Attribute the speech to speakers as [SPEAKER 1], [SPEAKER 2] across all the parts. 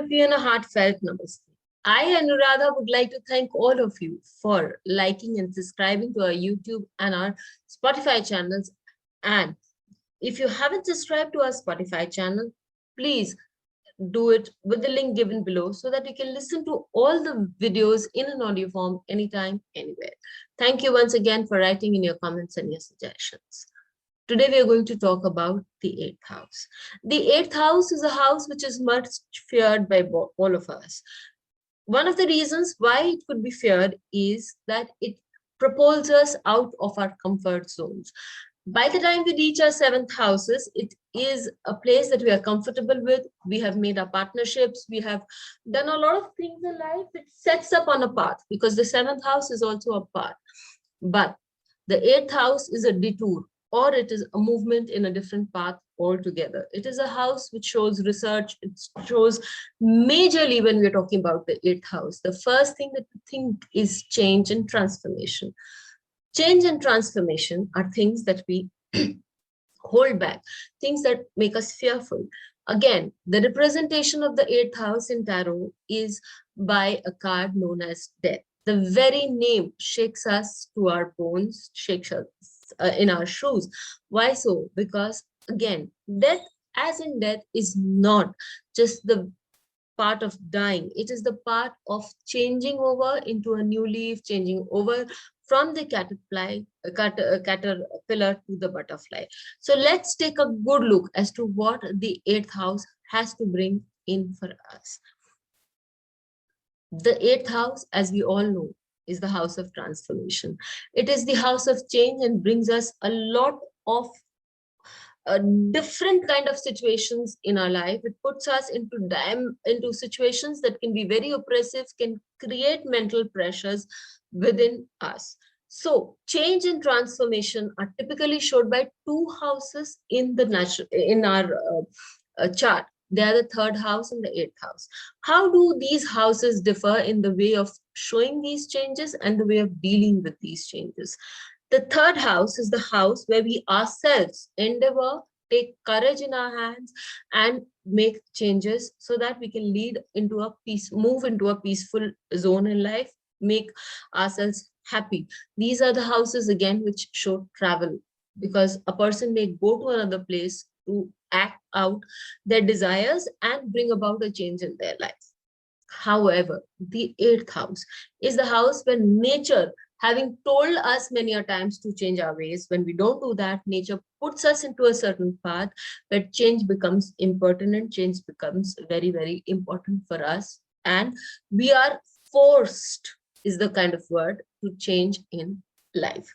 [SPEAKER 1] of you and a heartfelt namaste. I, Anuradha, would like to thank all of you for liking and subscribing to our YouTube and our Spotify channels. And if you haven't subscribed to our Spotify channel, please do it with the link given below so that you can listen to all the videos in an audio form anytime, anywhere. Thank you once again for writing in your comments and your suggestions. Today we are going to talk about the 8th house. The 8th house is a house which is much feared by all of us. One of the reasons why it could be feared is that it propels us out of our comfort zones. By the time we reach our 7th houses, it is a place that we are comfortable with. We have made our partnerships. We have done a lot of things in life. It sets up on a path because the 7th house is also a path. But the 8th house is a detour, or it is a movement in a different path altogether. It is a house which shows research. It shows majorly when we're talking about the 8th house. The first thing that we think is change and transformation. Change and transformation are things that we hold back, things that make us fearful. Again, the representation of the 8th house in tarot is by a card known as death. The very name shakes us to our bones, shakes us in our shoes. Why so? Because again, death as in death is not just the part of dying. It is the part of changing over into a new leaf, changing over from the caterpillar to the butterfly. So let's take a good look as to what the 8th house has to bring in for us. The 8th house, as we all know, is the house of transformation. It is the house of change and brings us a lot of different kind of situations in our life. It puts us into situations that can be very oppressive, can create mental pressures within us. So change and transformation are typically showed by 2 houses in our chart. They are the 3rd house and the 8th house. How do these houses differ in the way of showing these changes and the way of dealing with these changes? The 3rd house is the house where we ourselves endeavor, take courage in our hands and make changes so that we can move into a peaceful zone in life, make ourselves happy. These are the houses again which show travel, because a person may go to another place to act out their desires and bring about a change in their life. However, the 8th house is the house where nature, having told us many a times to change our ways, when we don't do that, nature puts us into a certain path where change becomes impertinent, change becomes very, very important for us. And we are forced, is the kind of word, to change in life.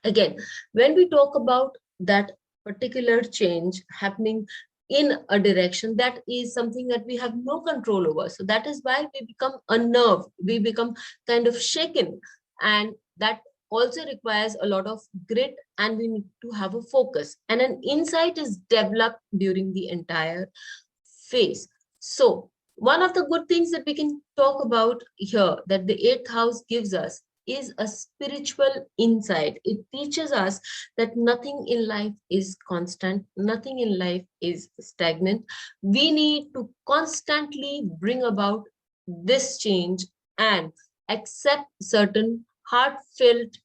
[SPEAKER 1] Again, when we talk about that particular change happening in a direction, that is something that we have no control over. So that is why we become unnerved, we become kind of shaken, and that also requires a lot of grit, and we need to have a focus, and an insight is developed during the entire phase. So one of the good things that we can talk about here that the 8th house gives us is a spiritual insight. It teaches us that nothing in life is constant, nothing in life is stagnant. We need to constantly bring about this change and accept certain heartfelt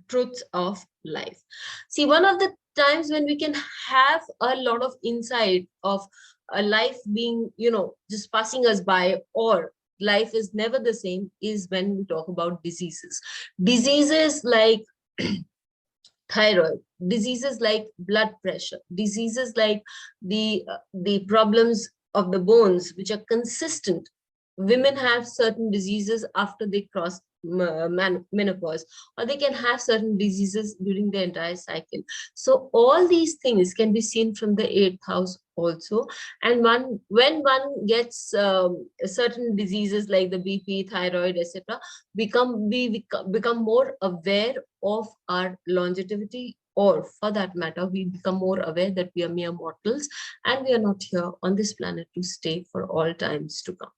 [SPEAKER 1] truths of life. See, one of the times when we can have a lot of insight of a life being, just passing us by, or life is never the same, is when we talk about diseases. Diseases like thyroid, diseases like blood pressure, diseases like the problems of the bones, which are consistent. Women have certain diseases after they cross menopause, or they can have certain diseases during the entire cycle. So all these things can be seen from the 8th house also. And when one gets certain diseases like the BP, thyroid, etc., we become more aware of our longevity, or for that matter, we become more aware that we are mere mortals and we are not here on this planet to stay for all times to come.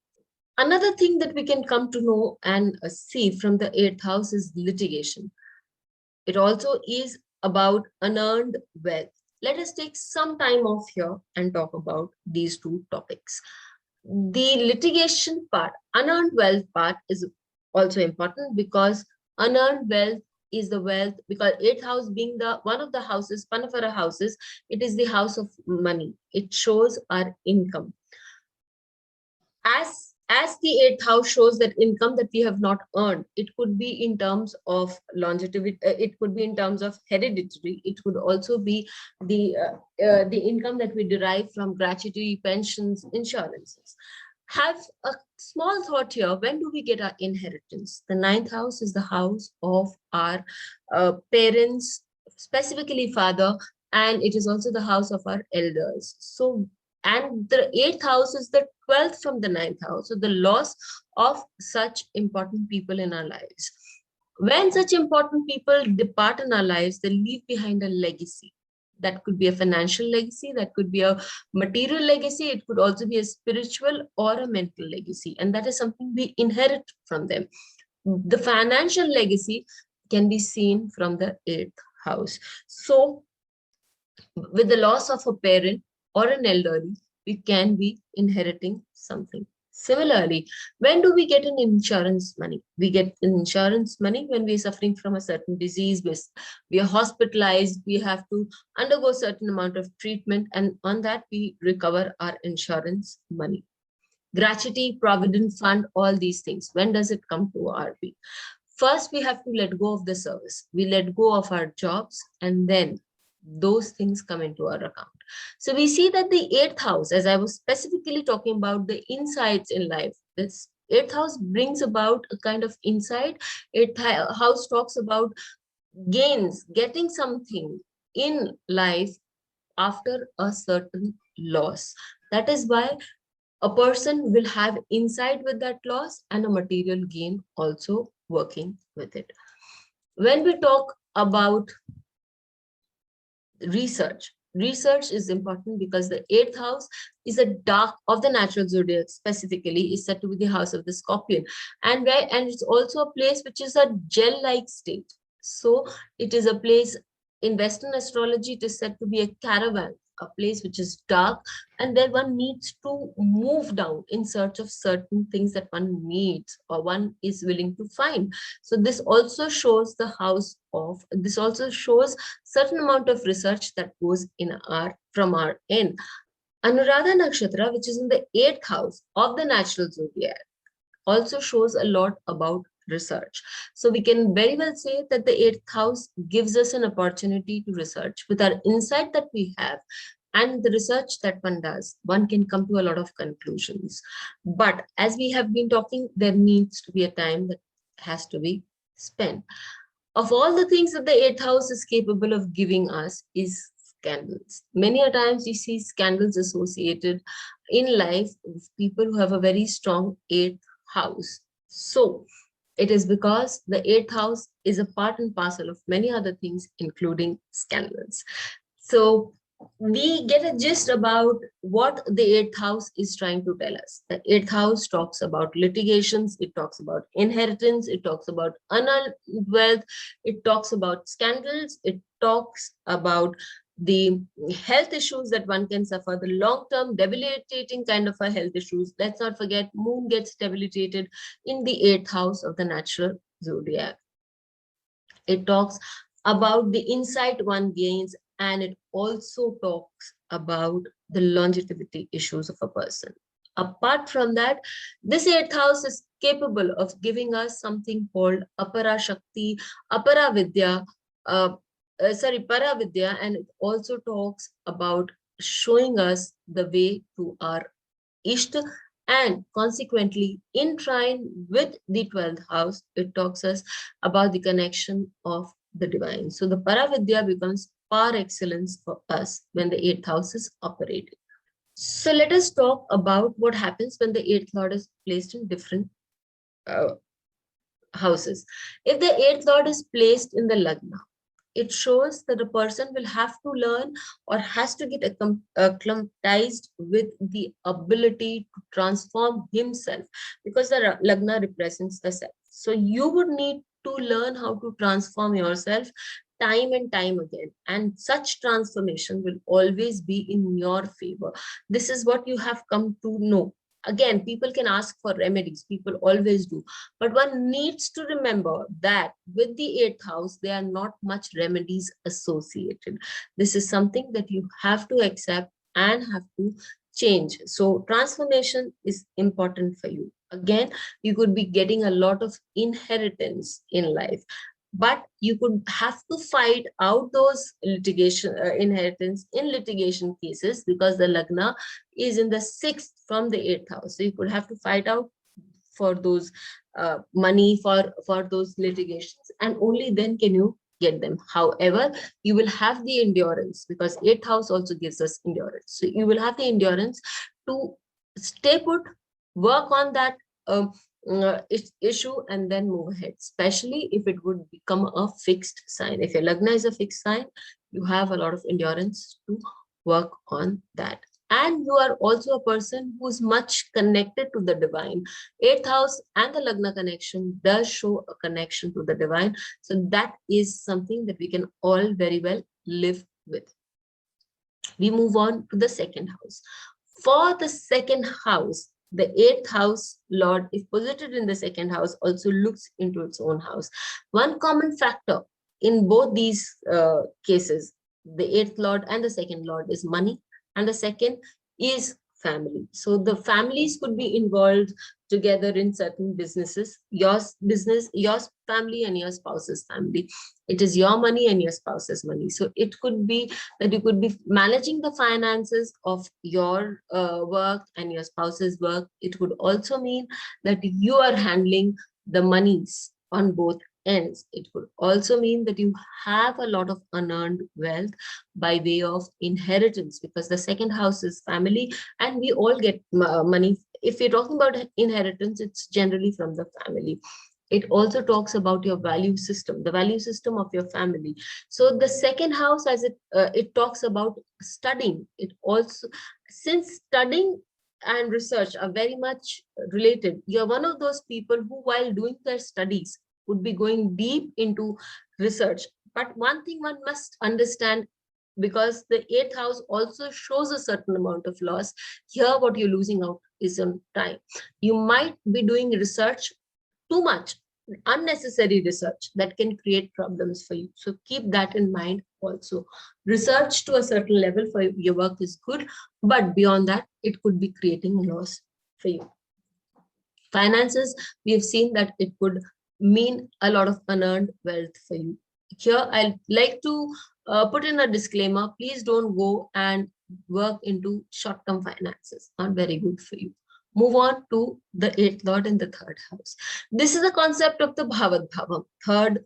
[SPEAKER 1] Another thing that we can come to know and see from the 8th house is litigation. It also is about unearned wealth. Let us take some time off here and talk about these 2 topics. The litigation part, unearned wealth part is also important, because unearned wealth is the wealth, because eighth house being the one of the houses, Panafara houses, it is the house of money. It shows our income. As the eighth house shows that income that we have not earned, it could be in terms of longevity, it could be in terms of hereditary, it could also be the income that we derive from gratuity, pensions, insurances. Have a small thought here. When do we get our inheritance? The ninth house is the house of our parents, specifically father, and it is also the house of our elders. So, and the eighth house is the 12th from the ninth house. So the loss of such important people in our lives. When such important people depart in our lives, they leave behind a legacy. That could be a financial legacy, that could be a material legacy, it could also be a spiritual or a mental legacy. And that is something we inherit from them. The financial legacy can be seen from the eighth house. So with the loss of a parent or an elderly, we can be inheriting something. Similarly, when do we get an insurance money? We get insurance money when we are suffering from a certain disease, we are hospitalized, we have to undergo a certain amount of treatment, and on that we recover our insurance money. Gratuity, provident fund, all these things. When does it come to our being? First, we have to let go of the service. We let go of our jobs, and then those things come into our account. So we see that the eighth house, as I was specifically talking about the insights in life, this eighth house brings about a kind of insight. Eighth house talks about gains, getting something in life after a certain loss. That is why a person will have insight with that loss and a material gain also working with it. When we talk about research is important, because the eighth house is a dark of the natural zodiac, specifically is said to be the house of the scorpion, and it's also a place which is a gel-like state. So it is a place in Western astrology, it is said to be a caravan, a place which is dark, and where one needs to move down in search of certain things that one needs or one is willing to find. So this also shows this also shows certain amount of research that goes in from our end. Anuradha Nakshatra, which is in the eighth house of the natural zodiac, also shows a lot about research. So we can very well say that the eighth house gives us an opportunity to research. With our insight that we have and the research that one does, one can come to a lot of conclusions. But as we have been talking, there needs to be a time that has to be spent. Of all the things that the eighth house is capable of giving us is scandals. Many a times we see scandals associated in life with people who have a very strong eighth house. So it is because the eighth house is a part and parcel of many other things, including scandals. So we get a gist about what the eighth house is trying to tell us. The eighth house talks about litigations, it talks about inheritance, it talks about unearned wealth, it talks about scandals, it talks about the health issues that one can suffer, the long-term debilitating kind of a health issues. Let's not forget, moon gets debilitated in the eighth house of the natural zodiac. It talks about the insight one gains, and it also talks about the longevity issues of a person. Apart from that, this eighth house is capable of giving us something called Apara Shakti, Apara Vidya, Paravidya, and it also talks about showing us the way to our Ishta, and consequently, in trine with the 12th house, it talks us about the connection of the divine. So the Paravidya becomes par excellence for us when the 8th house is operating. So let us talk about what happens when the 8th lord is placed in different houses. If the 8th lord is placed in the Lagna, it shows that a person will have to learn or has to get acclimatized with the ability to transform himself, because the Lagna represents the self. So you would need to learn how to transform yourself time and time again, and such transformation will always be in your favor. This is what you have come to know. Again, people can ask for remedies, people always do, but one needs to remember that with the eighth house, there are not much remedies associated. This is something that you have to accept and have to change. So transformation is important for you. Again, you could be getting a lot of inheritance in life, but you could have to fight out those litigation inheritance in litigation cases, because the lagna is in the sixth from the eighth house. So you could have to fight out for those money for those litigations, and only then can you get them. However, you will have the endurance, because eighth house also gives us endurance. So you will have the endurance to stay put, work on that issue, and then move ahead, especially if it would become a fixed sign. If your lagna is a fixed sign, you have a lot of endurance to work on that. And you are also a person who's much connected to the divine. Eighth house and the lagna connection does show a connection to the divine. So that is something that we can all very well live with. We move on to the second house. For the second house, the eighth house lord, if posited in the second house, also looks into its own house. One common factor in both these cases, the eighth lord and the second lord, is money, and the second is family. So the families could be involved together in certain businesses, your business, your family and your spouse's family. It is your money and your spouse's money. So it could be that you could be managing the finances of your work and your spouse's work. It could also mean that you are handling the monies on both ends. It could also mean that you have a lot of unearned wealth by way of inheritance, because the second house is family and we all get money. If you're talking about inheritance, it's generally from the family. It also talks about your value system, the value system of your family. So the second house, as it talks about studying, it also, since studying and research are very much related, you're one of those people who, while doing their studies, would be going deep into research. But one thing one must understand, because the eighth house also shows a certain amount of loss, here what you're losing out is on time. You might be doing research too much, unnecessary research that can create problems for you. So keep that in mind also. Research to a certain level for your work is good, but beyond that, it could be creating a loss for you. Finances, we have seen that it could mean a lot of unearned wealth for you. Here, I'd like to put in a disclaimer. Please don't go and work into short-term finances. Not very good for you. Move on to the eighth lord in the third house. This is the concept of the Bhavad Bhavam. Third,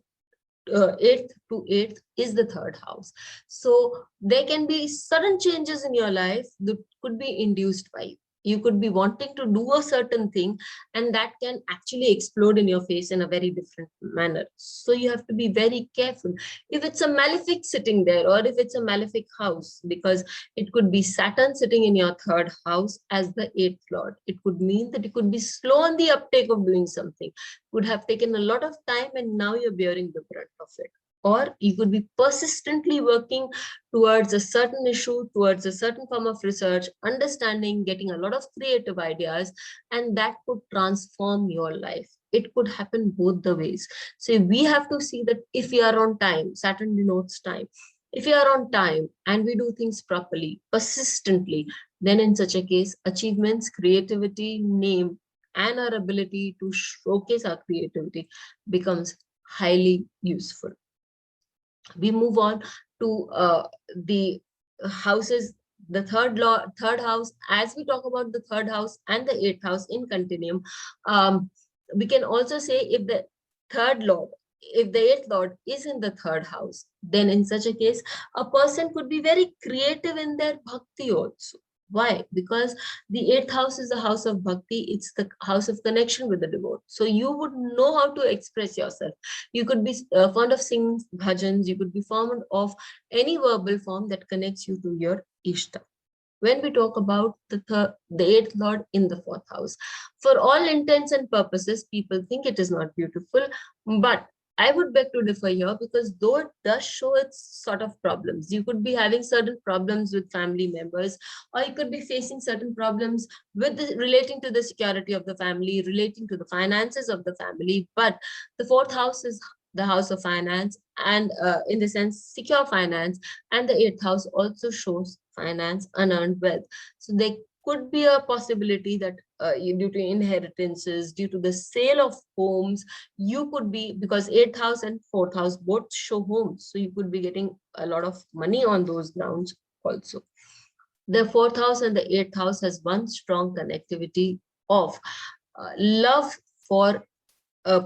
[SPEAKER 1] eighth to eighth is the third house. So there can be sudden changes in your life that could be induced by you. You could be wanting to do a certain thing, and that can actually explode in your face in a very different manner. So you have to be very careful. If it's a malefic sitting there, or if it's a malefic house, because it could be Saturn sitting in your third house as the eighth lord. It could mean that you could be slow on the uptake of doing something. Would have taken a lot of time, and now you're bearing the brunt of it. Or you could be persistently working towards a certain issue, towards a certain form of research, understanding, getting a lot of creative ideas, and that could transform your life. It could happen both the ways. So we have to see that if we are on time, Saturn denotes time. If we are on time and we do things properly, persistently, then in such a case, achievements, creativity, name, and our ability to showcase our creativity becomes highly useful. We move on to the houses, the third house. As we talk about the third house and the eighth house in continuum, we can also say if the eighth lord is in the third house, then in such a case, a person could be very creative in their bhakti also. Why? Because the eighth house is the house of bhakti. It's the house of connection with the devotee. So you would know how to express yourself. You could be fond of singing bhajans. You could be fond of any verbal form that connects you to your Ishta. When we talk about the eighth lord in the fourth house, for all intents and purposes, people think it is not beautiful, but I would beg to differ here, because though it does show its sort of problems, you could be having certain problems with family members, or you could be facing certain problems with relating to the security of the family, relating to the finances of the family. But the fourth house is the house of finance, and in the sense secure finance, and the eighth house also shows finance, unearned wealth. So there could be a possibility that due to inheritances, due to the sale of homes, you could be, because eighth house and fourth house both show homes, so you could be getting a lot of money on those grounds also. The fourth house and the eighth house has one strong connectivity of love for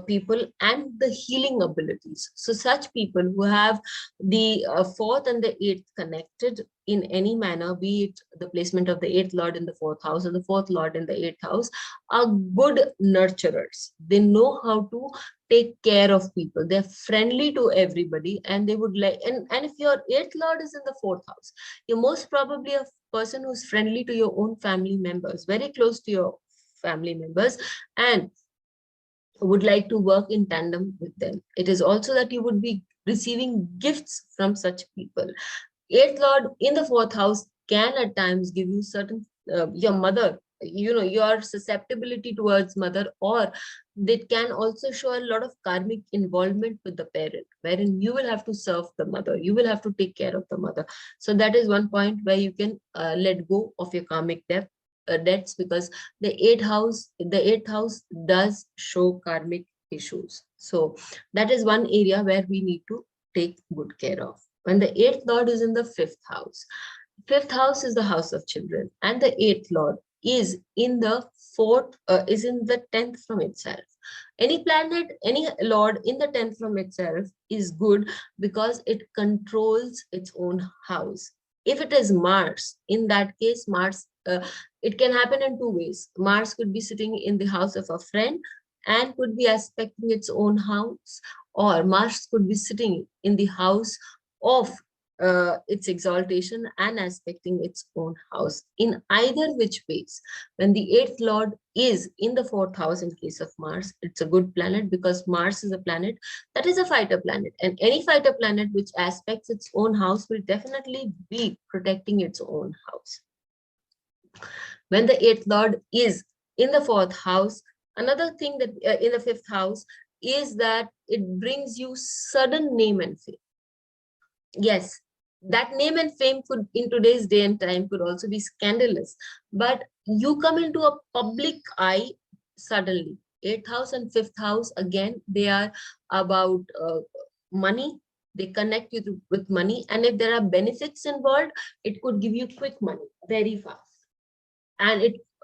[SPEAKER 1] people and the healing abilities. So such people who have the fourth and the eighth connected in any manner, be it the placement of the eighth lord in the fourth house or the fourth lord in the eighth house, are good nurturers. They know how to take care of people. They're friendly to everybody, and they would like, and if your eighth lord is in the fourth house, you're most probably a person who's friendly to your own family members, very close to your family members, and would like to work in tandem with them. It is also that you would be receiving gifts from such people. Eighth lord in the fourth house can at times give you certain, your mother, your susceptibility towards mother, or that can also show a lot of karmic involvement with the parent, wherein you will have to serve the mother, you will have to take care of the mother. So that is one point where you can let go of your karmic debts, because the eighth house does show karmic issues. So that is one area where we need to take good care of. When the eighth lord is in the fifth house is the house of children, and the eighth lord is in the is in the 10th from itself. Any planet, any lord in the 10th from itself is good, because it controls its own house. If it is Mars, in that case, Mars, it can happen in two ways. Mars could be sitting in the house of a friend and could be aspecting its own house, or Mars could be sitting in the house of its exaltation and aspecting its own house. In either which ways, when the eighth lord is in the fourth house, in case of Mars, it's a good planet, because Mars is a planet that is a fighter planet, and any fighter planet which aspects its own house will definitely be protecting its own house. When the eighth lord is in the fourth house, another thing that in the fifth house is that it brings you sudden name and fame. Yes, that name and fame could, in today's day and time, could also be scandalous, but you come into a public eye suddenly. Eighth house and fifth house, again, they are about money. They connect you with money, and if there are benefits involved, it could give you quick money very fast. And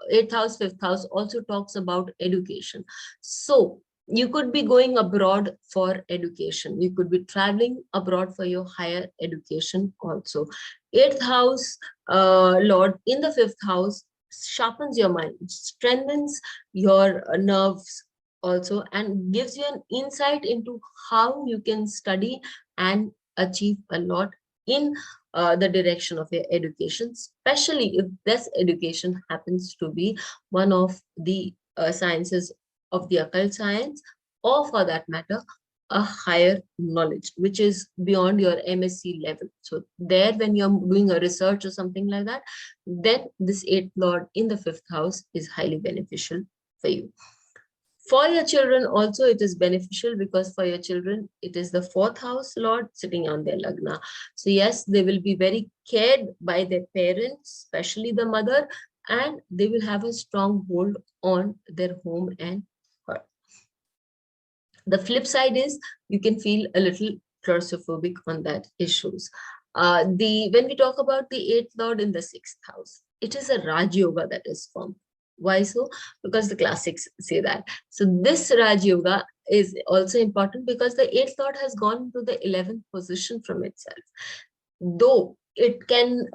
[SPEAKER 1] eighth house, fifth house also talks about education. So you could be going abroad for education. You could be traveling abroad for your higher education also. Eighth house lord in the fifth house sharpens your mind, strengthens your nerves also, and gives you an insight into how you can study and achieve a lot in the direction of your education, especially if this education happens to be one of the sciences of the occult science, or for that matter, a higher knowledge, which is beyond your MSc level. So there, when you're doing a research or something like that, then this eighth lord in the fifth house is highly beneficial for you. For your children also, it is beneficial, because for your children, it is the fourth house lord sitting on their lagna. So yes, they will be very cared by their parents, especially the mother, and they will have a strong hold on their home and heart. The flip side is you can feel a little claustrophobic on that issues. When we talk about the eighth lord in the sixth house, it is a Raj Yoga that is formed. Why so? Because the classics say that. So this Raj Yoga is also important, because the eighth lord has gone to the 11th position from itself. Though it can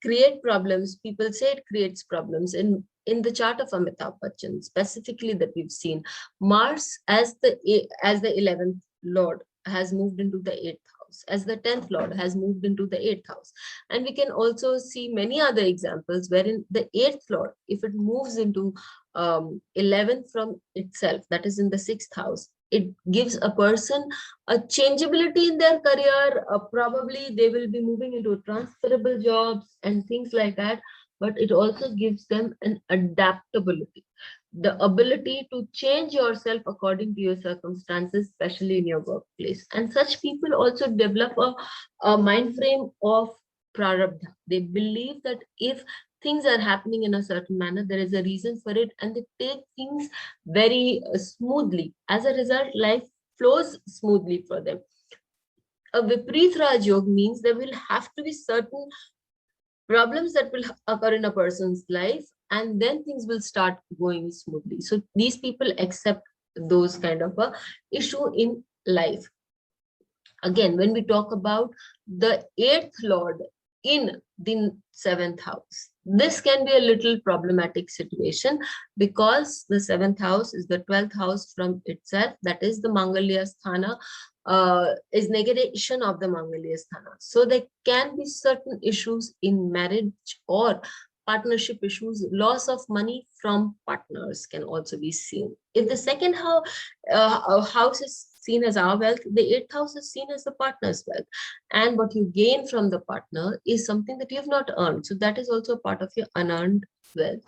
[SPEAKER 1] create problems, people say it creates problems. In the chart of Amitabh Bachchan, specifically that we've seen, Mars as the 11th lord has moved into the 8th house, as the 10th lord has moved into the 8th house. And we can also see many other examples wherein the 8th lord, if it moves into 11th from itself, that is in the 6th house, It gives a person a changeability in their career. Probably they will be moving into transferable jobs and things like that, but it also gives them an adaptability, the ability to change yourself according to your circumstances, especially in your workplace. And such people also develop a mind frame of prarabdha. They believe that if things are happening in a certain manner, there is a reason for it, and they take things very smoothly. As a result, life flows smoothly for them. A Vipreet Raj Yoga means there will have to be certain problems that will occur in a person's life, and then things will start going smoothly. So these people accept those kind of a issue in life. Again, when we talk about the 8th lord in the 7th house, this can be a little problematic situation, because the 7th house is the 12th house from itself, that is the Mangalya Sthana, is negation of the Mangalya Sthana. So there can be certain issues in marriage or partnership issues. Loss of money from partners can also be seen. If the second house is seen as our wealth, the 8th house is seen as the partner's wealth. And what you gain from the partner is something that you have not earned. So that is also part of your unearned wealth.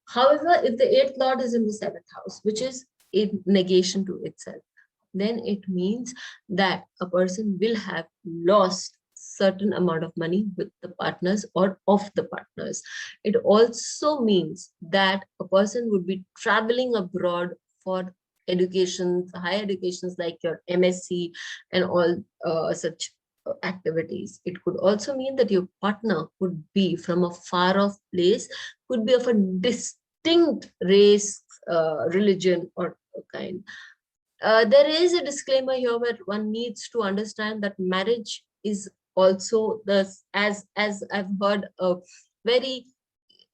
[SPEAKER 1] However, if the 8th lord is in the 7th house, which is in negation to itself, then it means that a person will have lost certain amount of money with the partners or of the partners. It also means that a person would be traveling abroad for education, higher educations like your MSc and all such activities. It could also mean that your partner could be from a far off place, could be of a distinct race, religion, or kind. There is a disclaimer here where one needs to understand that marriage is also the, as I've heard a very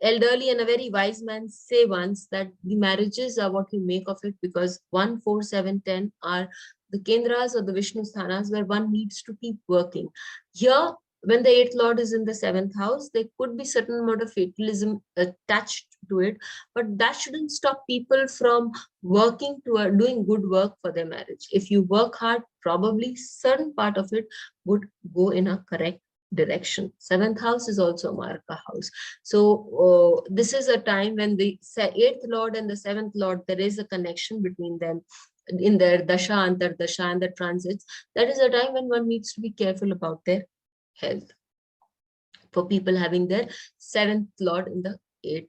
[SPEAKER 1] elderly and a very wise man say once, that the marriages are what you make of it, because 1, 4, 7, 10 are the kendras or the Vishnu sthanas where one needs to keep working. Here, when the 8th lord is in the 7th house, there could be certain amount of fatalism attached to it, but that shouldn't stop people from working toward doing good work for their marriage. If you work hard, probably certain part of it would go in a correct direction. 7th house is also a Marka house. So this is a time when the 8th lord and the 7th lord, there is a connection between them in their dasha, antardasha, and the transits. That is a time when one needs to be careful about their health. For people having their 7th lord in the 8th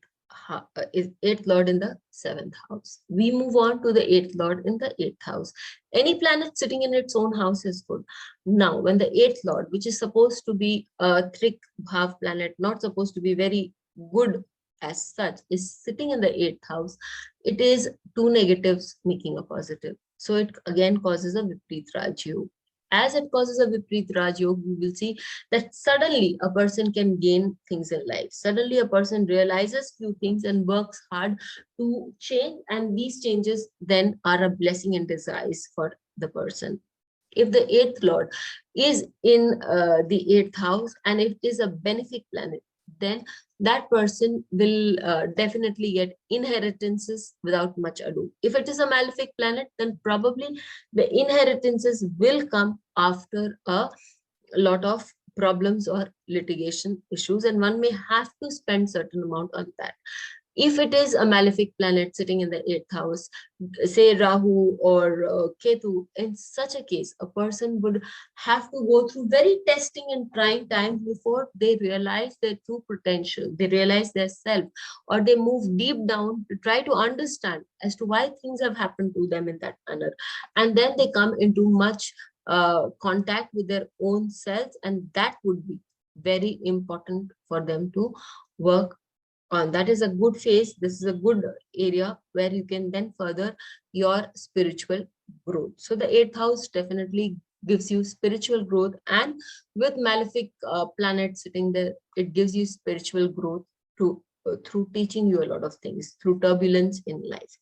[SPEAKER 1] lord in the 7th house. We move on to the 8th lord in the 8th house. Any planet sitting in its own house is good. Now, when the 8th lord, which is supposed to be a Trik Bhav planet, not supposed to be very good as such, is sitting in the 8th house, it is two negatives making a positive. So it again causes a Vipreet Raj Yoga. As it causes a Vipreet Raj Yoga, we will see that suddenly a person can gain things in life. Suddenly a person realizes few things and works hard to change, and these changes then are a blessing in disguise for the person. If the 8th lord is in the 8th house and it is a benefic planet, then that person will definitely get inheritances without much ado. If it is a malefic planet, then probably the inheritances will come after a lot of problems or litigation issues, and one may have to spend certain amount on that. If it is a malefic planet sitting in the 8th house, say Rahu or Ketu, in such a case, a person would have to go through very testing and trying times before they realize their true potential, they realize their self, or they move deep down to try to understand as to why things have happened to them in that manner. And then they come into much contact with their own selves, and that would be very important for them to work on. That is a good phase. This is a good area where you can then further your spiritual growth. So the 8th house definitely gives you spiritual growth, and with malefic planets sitting there, it gives you spiritual growth through teaching you a lot of things, through turbulence in life.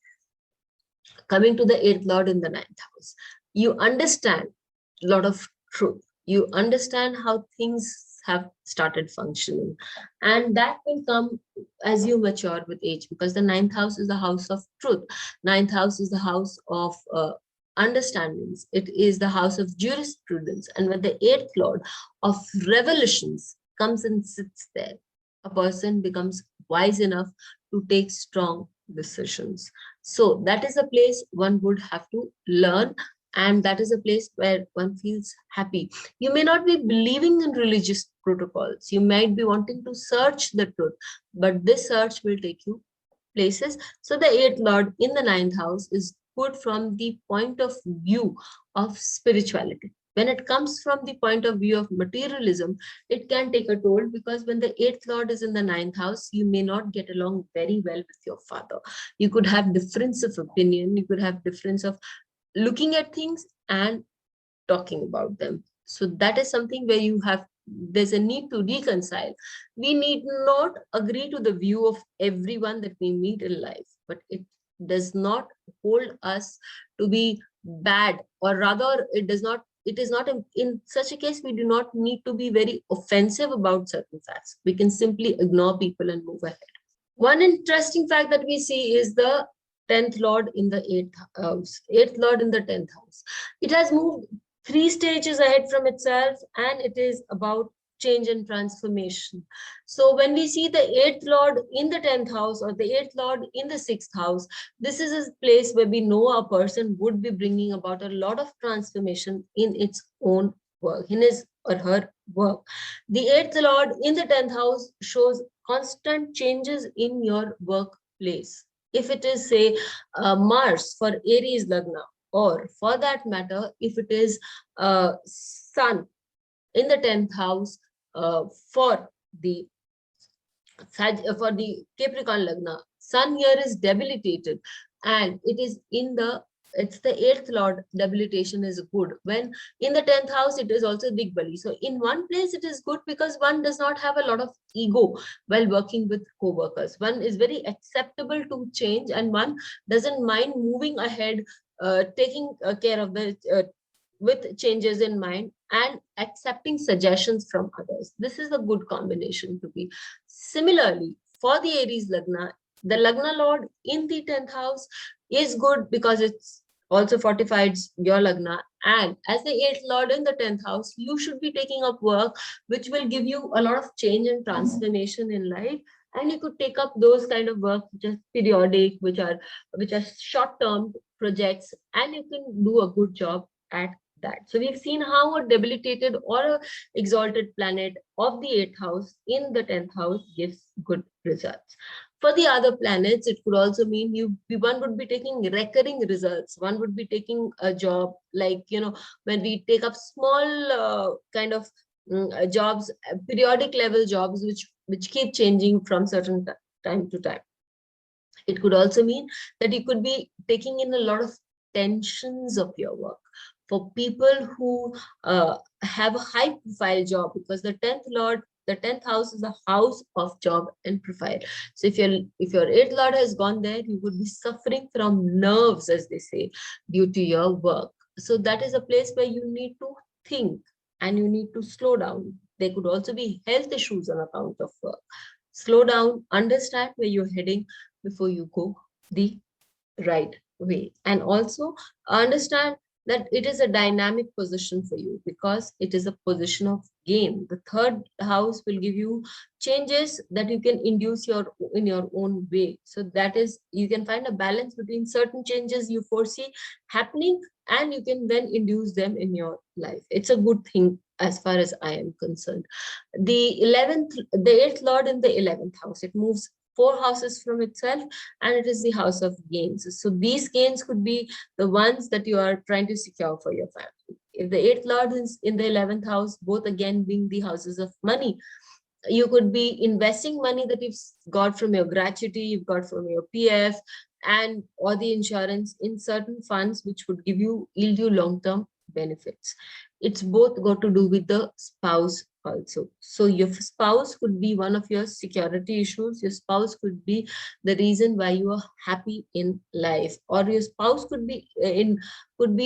[SPEAKER 1] Coming to the 8th lord in the 9th house, you understand a lot of truth. You understand how things have started functioning, and that will come as you mature with age, because the 9th house is the house of truth. 9th house is the house of understandings. It is the house of jurisprudence. And when the eighth lord of revolutions comes and sits there, a person becomes wise enough to take strong decisions. So that is a place one would have to learn, and that is a place where one feels happy. You may not be believing in religious protocols. You might be wanting to search the truth, but this search will take you places. So the eighth lord in the ninth house is good from the point of view of spirituality. When it comes from the point of view of materialism, it can take a toll, because when the eighth lord is in the ninth house, you may not get along very well with your father. You could have difference of opinion, you could have difference of looking at things and talking about them. So that is something where there's a need to reconcile. We need not agree to the view of everyone that we meet in life, but it does not hold us to be bad, or rather it is not in such a case, we do not need to be very offensive about certain facts. We can simply ignore people and move ahead. One interesting fact that we see is the 10th lord in the 8th house, 8th lord in the 10th house. It has moved 3 stages ahead from itself, and it is about change and transformation. So when we see the 8th lord in the 10th house or the 8th lord in the 6th house, this is a place where we know a person would be bringing about a lot of transformation in its own work, in his or her work. The 8th lord in the 10th house shows constant changes in your workplace. If it is, say, Mars for Aries Lagna, or for that matter, if it is Sun in the 10th house for the Capricorn Lagna, Sun here is debilitated, and it is it's the 8th lord. Debilitation is good. When in the 10th house, it is also Digbali. So in one place, it is good because one does not have a lot of ego while working with co-workers. One is very acceptable to change, and one doesn't mind moving ahead, taking care of the with changes in mind and accepting suggestions from others. This is a good combination to be. Similarly, for the Aries Lagna, the Lagna Lord in the 10th house is good because it's also fortifies your Lagna. And as the 8th Lord in the 10th house, you should be taking up work which will give you a lot of change and transformation in life. And you could take up those kind of work which are periodic, which are short-term projects, and you can do a good job at that. So we've seen how a debilitated or a exalted planet of the 8th house in the 10th house gives good results. For the other planets, it could also mean one would be taking recurring results. One would be taking a job like, when we take up small kind of jobs, periodic level jobs, which keep changing from certain time to time. It could also mean that you could be taking in a lot of tensions of your work. For people who have a high profile job, because the 10th house is a house of job and profile. So if your 8th lord has gone there, you would be suffering from nerves, as they say, due to your work. So that is a place where you need to think and you need to slow down. There could also be health issues on account of work. Slow down, understand where you're heading before you go the right way. And also understand that it is a dynamic position for you because it is a position of gain. The 3rd house will give you changes that you can induce in your own way. So that is, you can find a balance between certain changes you foresee happening and you can then induce them in your life. It's a good thing as far as I am concerned. The 8th lord in the 11th house, it moves 4 houses from itself, and it is the house of gains. So these gains could be the ones that you are trying to secure for your family. If the 8th lord is in the 11th house, both again being the houses of money, you could be investing money that you've got from your gratuity, you've got from your PF, and or the insurance in certain funds which would yield you long-term benefits. It's both got to do with the spouse also. So your spouse could be one of your security issues. Your spouse could be the reason why you are happy in life, or your spouse could be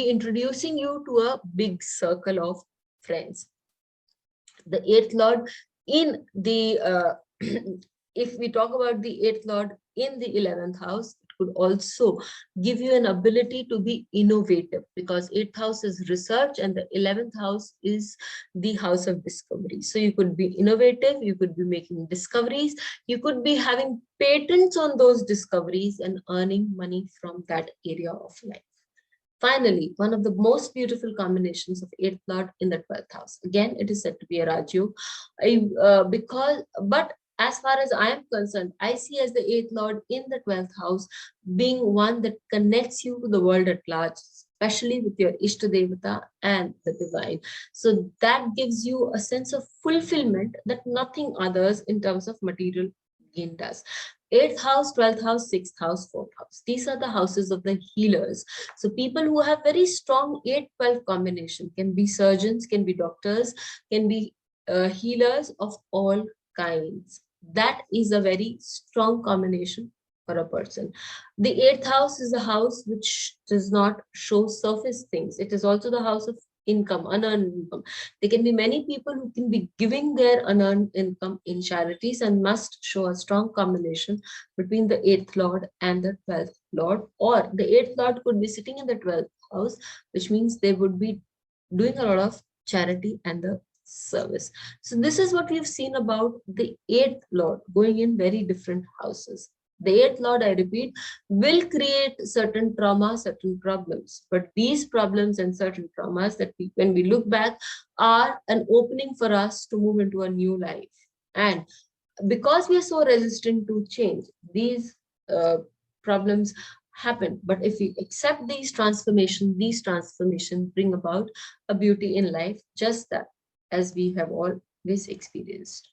[SPEAKER 1] introducing you to a big circle of friends. The 8th lord in the if we talk about the 8th lord in the 11th house, it could also give you an ability to be innovative, because 8th house is research and the 11th house is the house of discovery. So you could be innovative, you could be making discoveries, you could be having patents on those discoveries and earning money from that area of life. Finally, one of the most beautiful combinations of 8th Lord in the 12th house. Again, it is said to be a Rajyog. But as far as I am concerned, I see as the 8th Lord in the 12th house being one that connects you to the world at large, especially with your Ishtadevata and the divine. So that gives you a sense of fulfillment that nothing others in terms of material gain does. 8th house, 12th house, 6th house, 4th house. These are the houses of the healers. So people who have very strong 8-12 combination can be surgeons, can be doctors, can be healers of all kinds. That is a very strong combination for a person. The 8th house is a house which does not show surface things. It is also the house of income, unearned income. There can be many people who can be giving their unearned income in charities and must show a strong combination between the 8th Lord and the 12th Lord, or the 8th Lord could be sitting in the 12th house, which means they would be doing a lot of charity and the service. So this is what we've seen about the 8th Lord going in very different houses. The 8th Lord, I repeat, will create certain trauma, certain problems. But these problems and certain traumas that when we look back, are an opening for us to move into a new life. And because we are so resistant to change, these problems happen. But if we accept these transformations bring about a beauty in life, just that, as we have always experienced.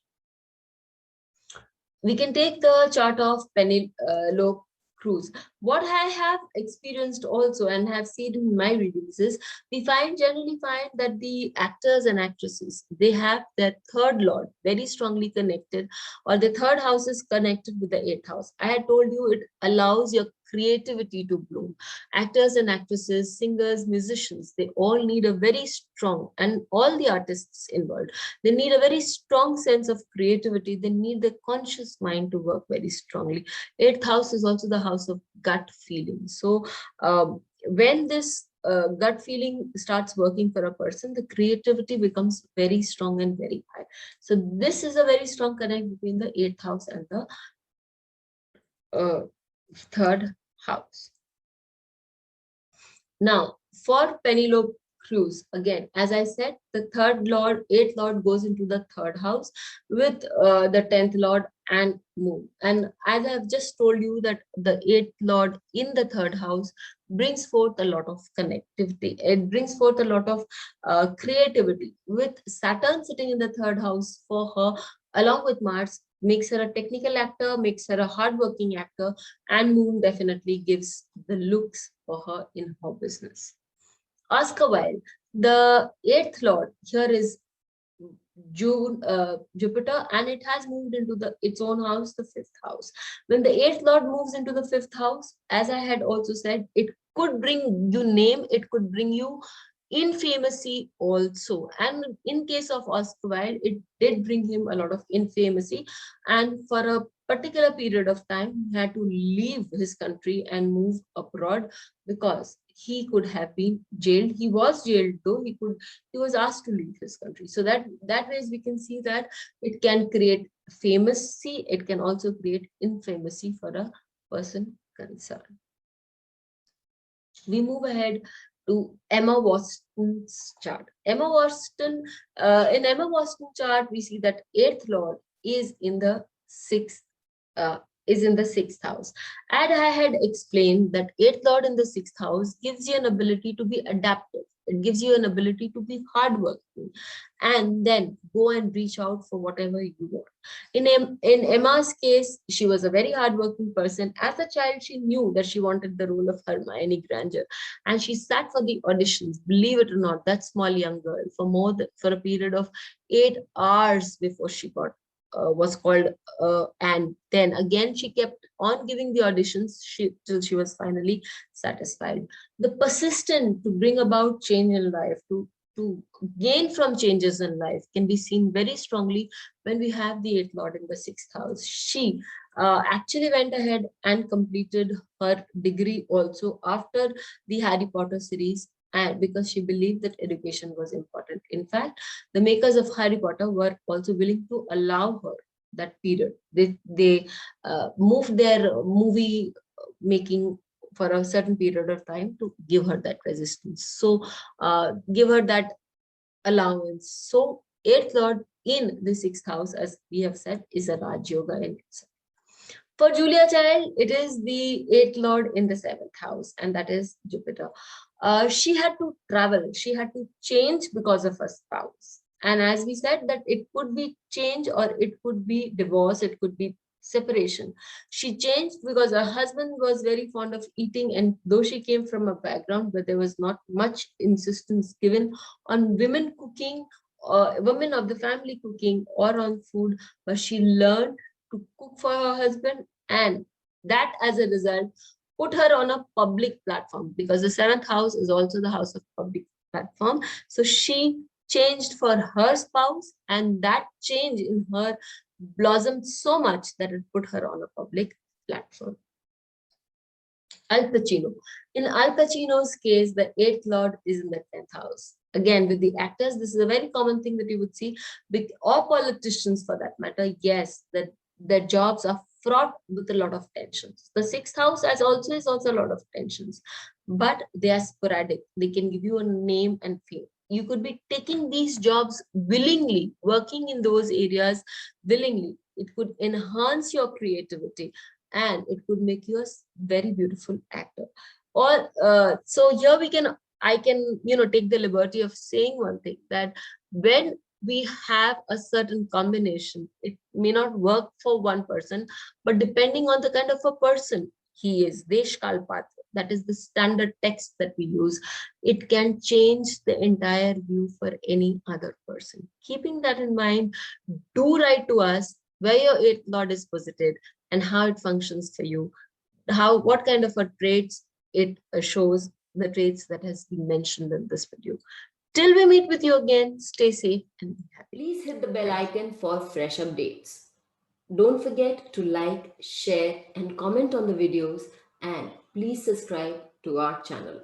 [SPEAKER 1] We can take the chart of Penelope CRUZ. What I have experienced also and have seen in my readings is we generally find that the actors and actresses, they have their 3rd Lord very strongly connected, or the 3rd house is connected with the 8th house. I had told you it allows your creativity to bloom. Actors and actresses, singers, musicians, they all need a very strong, and all the artists involved, they need a very strong sense of creativity. They need the conscious mind to work very strongly. 8th house is also the house of gut feeling. So when this gut feeling starts working for a person, the creativity becomes very strong and very high. So this is a very strong connect between the 8th house and the 3rd house. Now, for Penelope CRUZ, again, as I said, the 3rd Lord, 8th Lord goes into the 3rd house with the 10th Lord and moon. And as I've just told you that the 8th Lord in the 3rd house brings forth a lot of connectivity. It brings forth a lot of creativity. With Saturn sitting in the 3rd house for her, along with Mars, makes her a technical actor, makes her a hardworking actor, and moon definitely gives the looks for her in her business. Ask a while. The 8th Lord here is Jupiter, and it has moved into its own house, the 5th house. When the 8th Lord moves into the 5th house, as I had also said, it could bring you name, it could bring you infamacy also. And in case of Oscar Wilde, it did bring him a lot of infamacy, and for a particular period of time he had to leave his country and move abroad because he could have been jailed. He was jailed, though he was asked to leave his country. So that ways we can see that it can create famousy, it can also create infamacy for a person concerned. We move ahead to Emma Watson's chart. Emma Watson, in Emma Watson chart, we see that 8th Lord is in the 6th house. And I had explained that 8th Lord in the 6th house gives you an ability to be adaptive. It gives you an ability to be hardworking and then go and reach out for whatever you want. In Emma's case, she was a very hardworking person. As a child, she knew that she wanted the role of Hermione Granger, and she sat for the auditions. Believe it or not, that small young girl for a period of 8 hours before she was called, and then again she kept on giving the auditions till she was finally satisfied. The persistent to bring about change in life, to to gain from changes in life can be seen very strongly when we have the 8th Lord in the 6th house. She actually went ahead and completed her degree also after the Harry Potter series, and because she believed that education was important. In fact, the makers of Harry Potter were also willing to allow her that period. They moved their movie making for a certain period of time to give her that resistance. So give her that allowance. So 8th Lord in the 6th house, as we have said, is a Raj Yoga in itself. For Julia Child, it is the 8th Lord in the 7th house, and that is Jupiter. She had to travel, she had to change because of her spouse. And as we said, that it could be change or it could be divorce, it could be separation. She changed because her husband was very fond of eating, and though she came from a background where there was not much insistence given on women cooking, or women of the family cooking, or on food, but she learned to cook for her husband, and that as a result put her on a public platform, because the 7th house is also the house of public platform. So she changed for her spouse, and that change in her blossomed so much that it put her on a public platform. Al Pacino. In Al Pacino's case, the 8th Lord is in the 10th house. Again, with the actors, this is a very common thing that you would see, or politicians for that matter. Yes, that their jobs are fraught with a lot of tensions. The 6th house is also a lot of tensions, but they are sporadic. They can give you a name and fame. You could be taking these jobs willingly, working in those areas willingly. It could enhance your creativity, and it could make you a very beautiful actor. Or so here I can take the liberty of saying one thing, that when we have a certain combination, it may not work for one person, but depending on the kind of a person he is, Desh Kalpat, that is the standard text that we use, it can change the entire view for any other person. Keeping that in mind, do write to us where your 8th Lord is posited and how it functions for you, what kind of a traits it shows, the traits that has been mentioned in this video. Till we meet with you again, stay safe and be happy.
[SPEAKER 2] Please hit the bell icon for fresh updates. Don't forget to like, share and comment on the videos, and please subscribe to our channel.